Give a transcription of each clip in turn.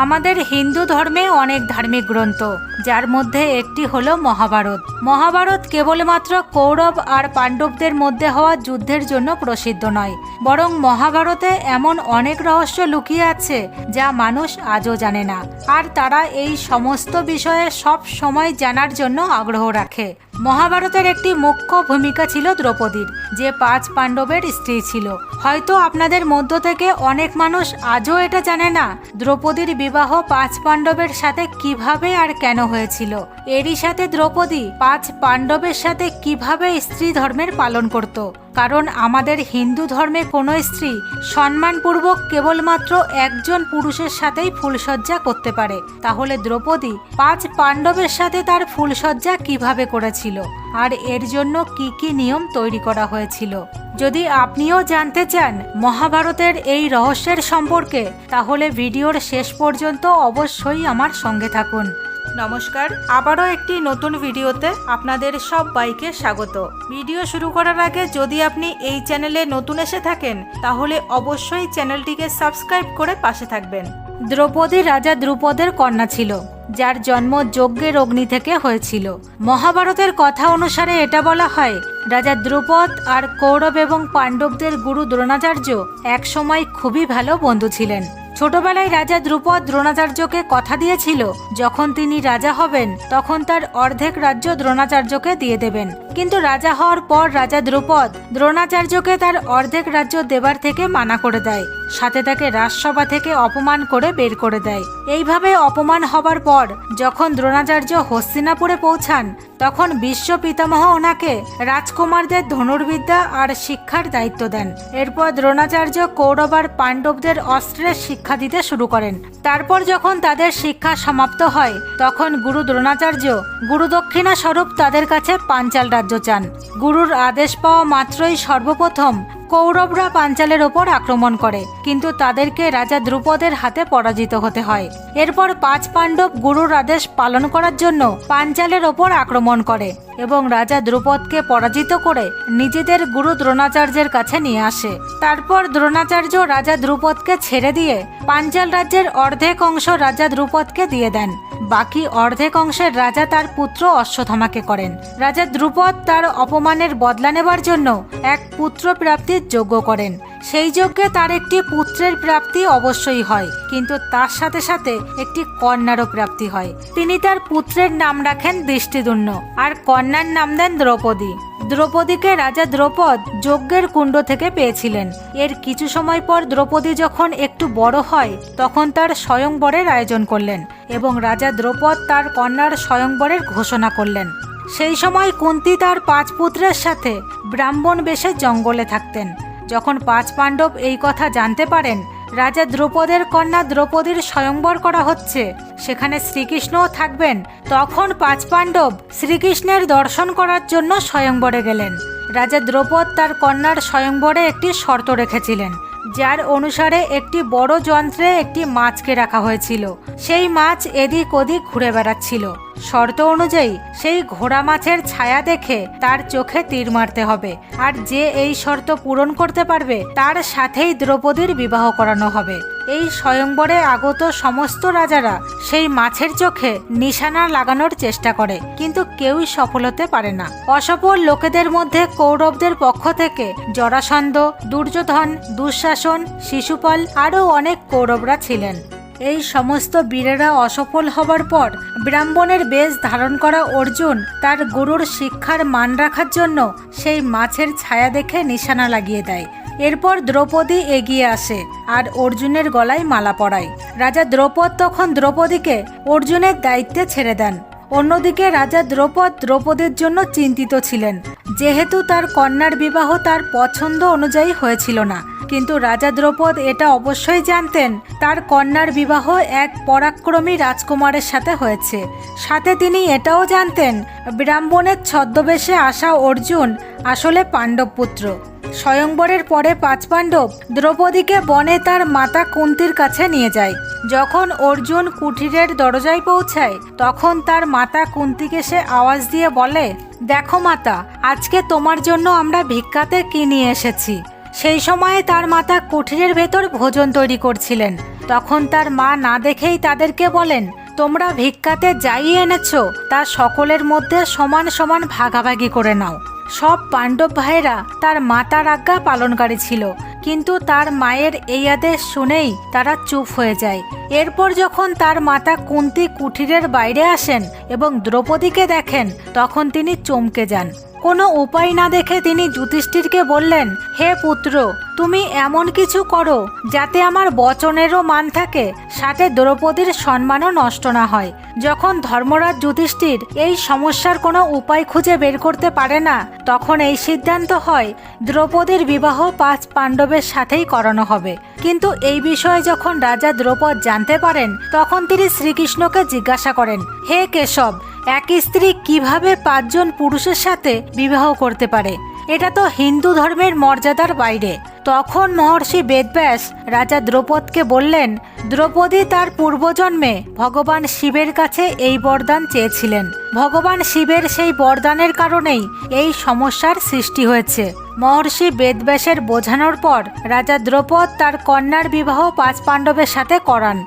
আমাদের হিন্দু ধর্মে অনেক ধার্মিক গ্রন্থ, যার মধ্যে একটি হলো মহাভারত। মহাভারত কেবলমাত্র কৌরব আর পাণ্ডবদের মধ্যে হওয়া যুদ্ধের জন্য প্রসিদ্ধ নয়, বরং মহাভারতে এমন অনেক রহস্য লুকিয়ে আছে যা মানুষ আজও জানে না, আর তারা এই সমস্ত বিষয়ে সব সময় জানার জন্য আগ্রহ রাখে। মহাভারতের একটি মুখ্য ভূমিকা ছিল দ্রৌপদীর, যে 5 পাণ্ডবের স্ত্রী ছিল। হয়তো আপনাদের মধ্য থেকে অনেক মানুষ আজও এটা জানে না দ্রৌপদীর বিবাহ 5 পাণ্ডবের সাথে কিভাবে আর কেন হয়েছিল। এরই সাথে দ্রৌপদী 5 পাণ্ডবের সাথে কিভাবে স্ত্রী ধর্মের পালন করত। কারণ আমাদের হিন্দু ধর্মে কোনো স্ত্রী সম্মানপূর্বক কেবলমাত্র একজন পুরুষের সাথেই ফুলসজ্জা করতে পারে। তাহলে দ্রৌপদী 5 পাণ্ডবের সাথে তার ফুলসজ্জা কিভাবে করেছিল, আর এর জন্য কি কি নিয়ম তৈরি করা হয়েছিল। যদি আপনিও জানতে চান মহাভারতের এই রহস্যের সম্পর্কে, তাহলে ভিডিওর শেষ পর্যন্ত অবশ্যই আমার সঙ্গে থাকুন। নমস্কার, আবারও একটি নতুন ভিডিওতে আপনাদের সবাইকে স্বাগত। ভিডিও শুরু করার আগে যদি আপনি এই চ্যানেলে নতুন এসে থাকেন, তাহলে অবশ্যই চ্যানেলটিকে সাবস্ক্রাইব করে পাশে থাকবেন। দ্রৌপদী রাজা দ্রুপদের কন্যা ছিল, যার জন্ম যজ্ঞের অগ্নি থেকে হয়েছিল। মহাভারতের কথা অনুসারে এটা বলা হয়, রাজা দ্রুপদ আর কৌরব এবং পাণ্ডবদের গুরু দ্রোণাচার্য একসময় খুবই ভালো বন্ধু ছিলেন। ছোটবেলায় রাজা দ্রুপদ দ্রোণাচার্যকে কথা দিয়েছিল যখন তিনি রাজা হবেন তখন তার অর্ধেক রাজ্য দ্রোণাচার্যকে দিয়ে দেবেন। কিন্তু রাজা হওয়ার পর রাজা দ্রুপদ দ্রোণাচার্যকে তার অর্ধেক রাজ্য দেবার থেকে মানা করে দেয়, সাথে তাকে রাজসভা থেকে অপমান করে বের করে দেয়। এইভাবে অপমান হবার পর যখন দ্রোণাচার্য হস্তিনাপুরে পৌঁছান, তখন বিশ্ব পিতামহ ওনাকে রাজকুমারদের ধনুর্বিদ্যা আর শিক্ষার দায়িত্ব দেন। এরপর দ্রোণাচার্য কৌরব আর পাণ্ডবদের অস্ত্রের শিক্ষা দিতে শুরু করেন। তারপর যখন তাদের শিক্ষা সমাপ্ত হয়, তখন গুরু দ্রোণাচার্য গুরুদক্ষিণা স্বরূপ তাদের কাছে পাঞ্চাল রাজ্য চান। গুরুর আদেশ পাওয়া মাত্রই সর্বপ্রথম কৌরবরা পাঞ্চালের ওপর আক্রমণ করে, কিন্তু তাদেরকে রাজা দ্রুপদের হাতে পরাজিত হতে হয়। এরপর 5 পাণ্ডব গুরুর আদেশ পালন করার জন্য পাঞ্চালের ওপর আক্রমণ করে এবং রাজা দ্রুপদকে পরাজিত করে নিজেদের গুরু দ্রোণাচার্যের কাছে নিয়ে আসে। তারপর দ্রোণাচার্য রাজা দ্রুপদকে ছেড়ে দিয়ে পাঞ্চাল রাজ্যের অর্ধেক অংশ রাজা দ্রুপদকে দিয়ে দেন। বাকি অর্ধেক অংশের রাজা তার পুত্র অশ্বত্থামাকে করেন। রাজা দ্রুপদ তার অপমানের বদলা নেবার জন্য এক পুত্র প্রাপ্তির যজ্ঞ করেন। সেই যজ্ঞে তার একটি পুত্রের প্রাপ্তি অবশ্যই হয়, কিন্তু তার সাথে সাথে একটি কন্যারও প্রাপ্তি হয়। তিনি তার পুত্রের নাম রাখেন দৃষ্টিদুম্ন আর কন্যার নাম দেন দ্রৌপদী। দ্রৌপদীকে রাজা দ্রৌপদ যজ্ঞের কুণ্ড থেকে পেয়েছিলেন। এর কিছু সময় পর দ্রৌপদী যখন একটু বড় হয়, তখন তার স্বয়ংবরের আয়োজন করলেন এবং রাজা দ্রৌপদ তার কন্যার স্বয়ংবরের ঘোষণা করলেন। সেই সময় কুন্তী তার 5 পুত্রের সাথে ব্রাহ্মণ বেশে জঙ্গলে থাকতেন। যখন 5 পাণ্ডব এই কথা জানতে পারেন রাজা দ্রৌপদের কন্যা দ্রৌপদীর স্বয়ংবর করা হচ্ছে, সেখানে শ্রীকৃষ্ণও থাকবেন, তখন 5 পাণ্ডব শ্রীকৃষ্ণের দর্শন করার জন্য স্বয়ংবরে গেলেন। রাজা দ্রৌপদ তার কন্যার স্বয়ংবরে একটি শর্ত রেখেছিলেন, যার অনুসারে একটি বড় যন্ত্রে একটি মাছকে রাখা হয়েছিল। সেই মাছ এদিক ওদিক ঘুরে বেড়াচ্ছিল। শর্ত অনুযায়ী সেই ঘোড়া মাছের ছায়া দেখে তার চোখে তীর মারতে হবে, আর যে এই শর্ত পূরণ করতে পারবে তার সাথেই দ্রৌপদীর বিবাহ করানো হবে। এই স্বয়ংবরে আগত সমস্ত রাজারা সেই মাছের চোখে নিশানা লাগানোর চেষ্টা করে, কিন্তু কেউই সফল হতে পারে না। অসফল লোকেদের মধ্যে কৌরবদের পক্ষ থেকে জরাসন্ধ, দুর্যোধন, দুঃশাসন, শিশুপাল আরও অনেক কৌরবরা ছিলেন। এই সমস্ত বীরেরা অসফল হবার পর ব্রাহ্মণের বেশ ধারণ করা অর্জুন তার গুরুর শিক্ষার মান রাখার জন্য সেই মাছের ছায়া দেখে নিশানা লাগিয়ে দেয়। এরপর দ্রৌপদী এগিয়ে আসে আর অর্জুনের গলায় মালা পরায়। রাজা দ্রৌপদ তখন দ্রৌপদীকে অর্জুনের দায়িত্বে ছেড়ে দেন। অন্যদিকে রাজা দ্রৌপদ দ্রৌপদীর জন্য চিন্তিত ছিলেন, যেহেতু তার কন্যার বিবাহ তার পছন্দ অনুযায়ী হয়েছিল না। কিন্তু রাজা দ্রৌপদ এটা অবশ্যই জানতেন তার কন্যার বিবাহ এক পরাক্রমী রাজকুমারের সাথে হয়েছে। সাথে তিনি এটাও জানতেন ব্রাহ্মণের ছদ্মবেশে আসা অর্জুন আসলে পাণ্ডব পুত্র। স্বয়ংবরের পরে 5 পাণ্ডব দ্রৌপদীকে বনে তার মাতা কুন্তীর কাছে নিয়ে যায়। যখন অর্জুন কুঠিরের দরজায় পৌঁছায়, তখন তার মাতা কুন্তীকে সে আওয়াজ দিয়ে বলে, দেখো মাতা, আজকে তোমার জন্য আমরা ভিক্ষাতে কি নিয়ে এসেছি। সেই সময়ে তার মাতা কুঠিরের ভেতর ভোজন তৈরি করছিলেন। তখন তার মা না দেখেই তাদেরকে বলেন, তোমরা ভিক্ষাতে যাই এনেছো তা সকলের মধ্যে সমান সমান ভাগাভাগি করে নাও। সব পাণ্ডব ভাইয়েরা তার মাতার আজ্ঞা পালনকারী ছিল, কিন্তু তার মায়ের এই আদেশ শুনেই তারা চুপ হয়ে যায়। এরপর যখন তার মাতা কুন্তী কুঠিরের বাইরে আসেন এবং দ্রৌপদীকে দেখেন, তখন তিনি চমকে যান। কোনো উপায় না দেখে তিনি যুধিষ্ঠিরকে বললেন, হে পুত্র, তুমি এমন কিছু করো যাতে আমার বচনেরও মান থাকে, সাথে দ্রৌপদীর সম্মানও নষ্ট না হয়। যখন ধর্মরাজ যুধিষ্ঠির এই সমস্যার কোনো উপায় খুঁজে বের করতে পারে না, তখন এই সিদ্ধান্ত হয় দ্রৌপদীর বিবাহ 5 পাণ্ডবের সাথেই করানো হবে। কিন্তু এই বিষয়ে যখন রাজা দ্রৌপদ জানতে পারেন, তখন তিনি শ্রীকৃষ্ণকে জিজ্ঞাসা করেন, হে কেশব, এক স্ত্রী কিভাবে 5 জন পুরুষের সাথে বিবাহ করতে পারে? এটা তো হিন্দু ধর্মের মর্যাদার বাইরে। তখন মহর্ষি বেদব্যাস রাজা দ্রৌপদকে বললেন, দ্রৌপদী তার পূর্বজন্মে ভগবান শিবের কাছে এই বরদান চেয়েছিলেন। ভগবান শিবের সেই বরদানের কারণেই এই সমস্যার সৃষ্টি হয়েছে। মহর্ষি বেদব্যাসের বোঝানোর পর রাজা দ্রৌপদ তার কন্যার বিবাহ 5 পাণ্ডবের সাথে করান।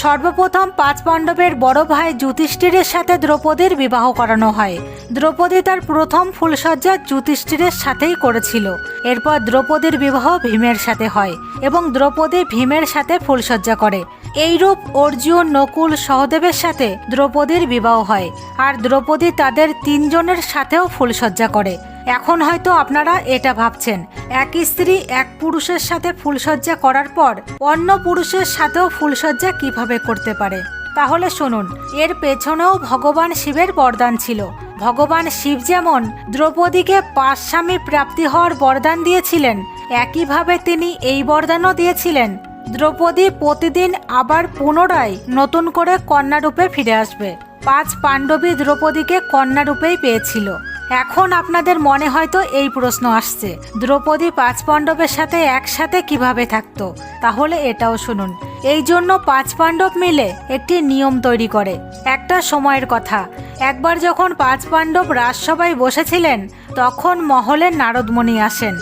সর্বপ্রথম 5 পাণ্ডবের বড় ভাই যুধিষ্ঠিরের সাথে দ্রৌপদীর বিবাহ করানো হয়। দ্রৌপদী তার প্রথম ফুলসজ্জা যুধিষ্ঠিরের সাথেই করেছিল। এরপর দ্রৌপদীর বিবাহ ভীমের সাথে হয় এবং দ্রৌপদী ভীমের সাথে ফুলসজ্জা করে। এইরূপ অর্জুন, নকুল, সহদেবের সাথে দ্রৌপদীর বিবাহ হয়, আর দ্রৌপদী তাদের 3 জনের সাথেও ফুলসজ্জা করে। এখন হয়তো আপনারা এটা ভাবছেন, এক স্ত্রী এক পুরুষের সাথে ফুলসজ্জা করার পর অন্য পুরুষের সাথেও ফুলসজ্জা কিভাবে করতে পারে? তাহলে শুনুন, এর পেছনেও ভগবান শিবের বরদান ছিল। ভগবান শিব যেমন দ্রৌপদীকে 5 স্বামী প্রাপ্তি হওয়ার বরদান দিয়েছিলেন, একইভাবে তিনি এই বরদানও দিয়েছিলেন দ্রৌপদী প্রতিদিন আবার পুনরায় নতুন করে কন্যারূপে ফিরে আসবে। 5 পাণ্ডবী দ্রৌপদীকে কন্যারূপেই পেয়েছিল। এখন আপনাদের মনে হয়তো এই প্রশ্ন আসছে, দ্রৌপদী 5 পাণ্ডবের সাথে একসাথে কিভাবে থাকতো? তাহলে এটাও শুনুন। এই জন্য 5 পাণ্ডব মিলে একটি নিয়ম তৈরি করে। একটা সময়ের কথা, একবার যখন 5 পাণ্ডব রাজসভায় বসেছিলেন, তখন মহলে নারদমণি আসেন।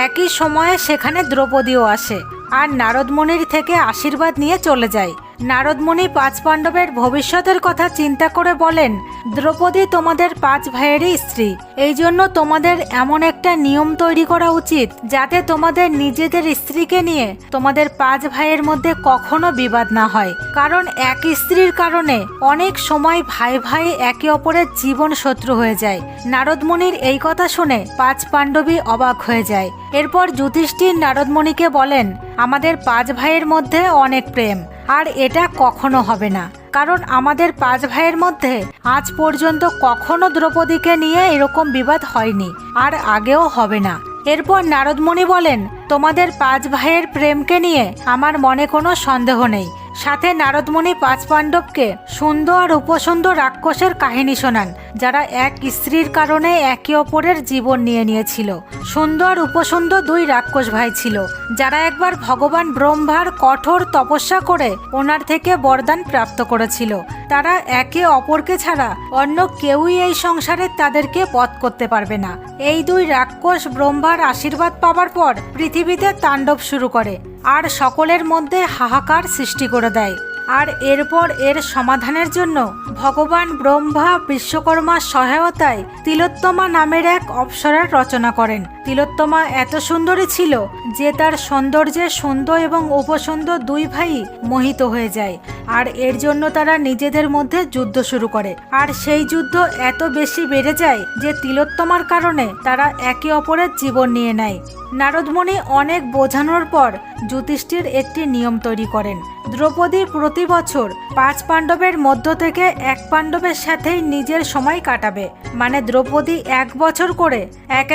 একই সময়ে সেখানে দ্রৌপদীও আসে আর নারদমণির থেকে আশীর্বাদ নিয়ে চলে যায়। নারদমণি 5 পাণ্ডবের ভবিষ্যতের কথা চিন্তা করে বলেন, দ্রৌপদী তোমাদের 5 ভাইয়েরই স্ত্রী, এই জন্য তোমাদের এমন একটা নিয়ম তৈরি করা উচিত যাতে তোমাদের নিজেদের স্ত্রীকে নিয়ে তোমাদের 5 ভাইয়ের মধ্যে কখনো বিবাদ না হয়। কারণ এক স্ত্রীর কারণে অনেক সময় ভাই ভাই একে অপরের জীবন শত্রু হয়ে যায়। নারদমণির এই কথা শুনে 5 পাণ্ডবী অবাক হয়ে যায়। এরপর যুধিষ্ঠির নারদমণিকে বলেন, আমাদের 5 ভাইয়ের মধ্যে অনেক প্রেম, আর এটা কখনো হবে না, কারণ আমাদের 5 ভাইয়ের মধ্যে আজ পর্যন্ত কখনো দ্রৌপদীকে নিয়ে এরকম বিবাদ হয়নি, আর আগেও হবে না। এরপর নারদমণি বলেন, তোমাদের 5 ভাইয়ের প্রেমকে নিয়ে আমার মনে কোনো সন্দেহ নেই। সাথে নারদমণি 5 পাণ্ডবকে সুন্দর আর উপসুন্দর রাক্ষসের কাহিনী শোনান, যারা এক স্ত্রীর কারণে একে অপরের জীবন নিয়ে নিয়েছিল। সুন্দর উপসুন্দর 2 রাক্ষস ভাই ছিল, যারা একবার ভগবান ব্রহ্মার কঠোর তপস্যা করে ওনার থেকে বরদান প্রাপ্ত করেছিল। তারা একে অপরকে ছাড়া অন্য কেউই এই সংসারে তাদেরকে বধ করতে পারবে না। এই 2 রাক্ষস ব্রহ্মার আশীর্বাদ পাওয়ার পর পৃথিবীতে তাণ্ডব শুরু করে আর সকলের মধ্যে হাহাকার সৃষ্টি করে দেয়। আর এরপর এর সমাধানের জন্য ভগবান ব্রহ্মা বিশ্বকর্মার সহায়তায় তিলোত্তমা নামের এক অপ্সরার রচনা করেন। তিলোত্তমা এত সুন্দরী ছিল যে তার সৌন্দর্যে সুন্দর এবং উপসুন্দর 2 ভাই মোহিত হয়ে যায়, আর এর জন্য তারা নিজেদের মধ্যে যুদ্ধ শুরু করে। আর সেই যুদ্ধ এত বেশি বেড়ে যায় যে তিলোত্তমার কারণে তারা একে অপরের জীবন নিয়ে নেয়। নারদমণি অনেক বোঝানোর পর যুধিষ্ঠির একটি নিয়ম তৈরি করেন। দ্রৌপদী প্রতি বছর 5 পাণ্ডবের মধ্য থেকে 1 পাণ্ডবের সাথেই নিজের সময় কাটাবে, মানে দ্রৌপদী 1 বছর করে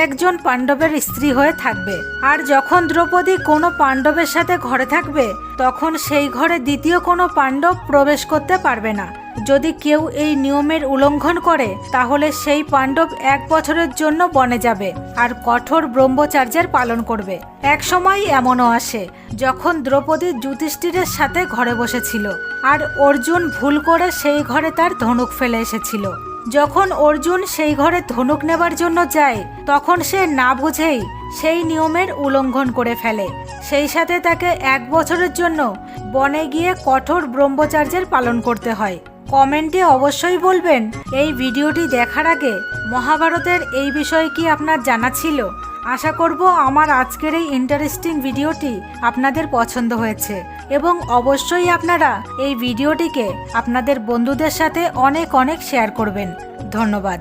একজন পাণ্ডবের স্ত্রী হয়ে থাকবে। আর যখন দ্রৌপদী কোনো পাণ্ডবের সাথে ঘরে থাকবে, তখন সেই ঘরে দ্বিতীয় কোনো পাণ্ডব প্রবেশ করতে পারবে না। যদি কেউ এই নিয়মের উল্লঙ্ঘন করে, তাহলে সেই পাণ্ডব 1 বছরের জন্য বনে যাবে আর কঠোর ব্রহ্মচার্যের পালন করবে। এক সময় এমনও আসে যখন দ্রৌপদী যুধিষ্ঠিরের সাথে ঘরে বসেছিল, আর অর্জুন ভুল করে সেই ঘরে তার ধনুক ফেলে এসেছিল। যখন অর্জুন সেই ঘরে ধনুক নেবার জন্য যায় তখন সে না বুঝেই সেই নিয়মের উল্লঙ্ঘন করে ফেলে। সেই সাথে তাকে 1 বছরের জন্য বনে গিয়ে কঠোর ব্রহ্মচর্যের পালন করতে হয়। কমেন্টে অবশ্যই বলবেন এই ভিডিওটি দেখার আগে মহাভারতের এই বিষয়ে কি আপনার জানা ছিল। আশা করব আমার আজকের এই ইন্টারেস্টিং ভিডিওটি আপনাদের পছন্দ হয়েছে এবং অবশ্যই আপনারা এই ভিডিওটিকে আপনাদের বন্ধুদের সাথে অনেক অনেক শেয়ার করবেন। ধন্যবাদ।